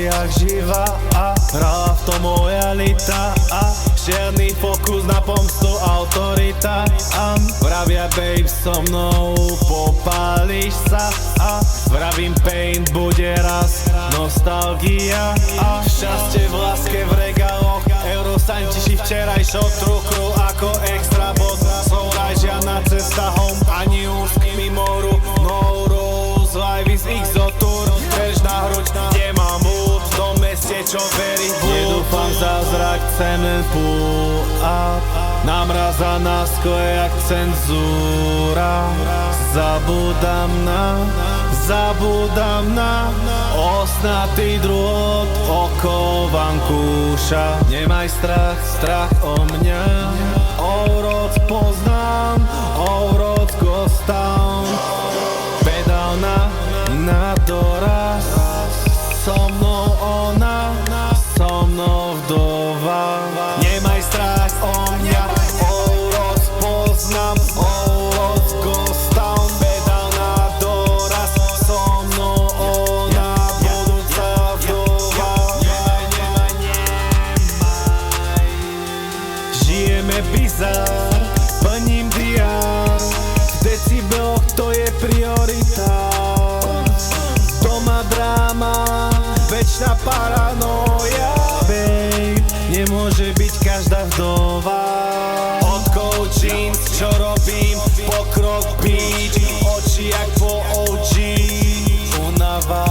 odjak živa a hrala v tom moja lita a žiadny fokus na pomstu, autorita a vravia babe so mnou popáliš sa a vravím pain bude raz, nostalgia a šťastie v láske v regáloch, eurosantiši včerajšok trukru ako extra bod, souraj žiadna cesta home, ani úsk mimoru, no rules, life is exotur, bež na hruď, nemám mood, v tom meste čo verí v nedúfam zázrak, chcem len pull up, namraza na skle jak cenzúra, zabudám na osnatý drôt, oko vám kúša. Nemaj strach o mňa, Ouroc poznám, Ouroc Ghost Town, pedál na doraz, so mnou ona, so mnou vdova. Nemaj strach o mňa, Ouroc poznám, Ouroc Ghost Town, pedál na doraz, so mnou ona, budúca vdova. Nemaj. Žijeme bizár, plním diár, v decibeloch to je priorita. Doma dráma, večná paranoja. Babe, nemôže byť každá vdova. Od jeans, čo robím, pokrok beach, oči jak po OG. Unava,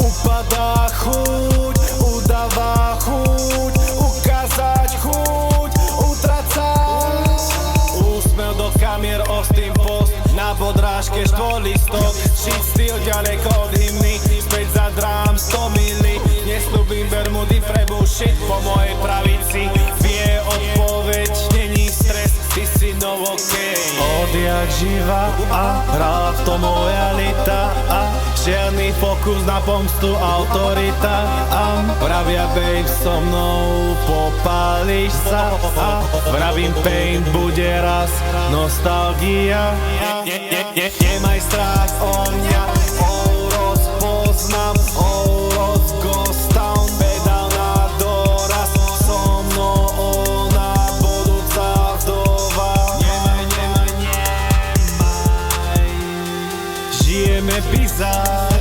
upadá chuť, udáva chuť, ukázať chuť, utracať. Úsmev do kamier, Austin Post, na podrážke štvorlistok, shit styl ďaleko od hymny, späť za drám 100 mili, nesľubím bermudy pre bullshit, po mojej pravici vie odpoveď, není stres, ty si no okej. Odjak živa a hrala v tom moja lita a žiadny fokus na pomstu, autorita a vravia babe so mnou popáliš sa a vravím pain bude raz, nostalgia. Nemaj strach o mňa, Ouroc poznám, Ouroc Ghost Town, pedál na doraz, so mnou ona, budúca vdova. Nemaj. Žijeme bizár,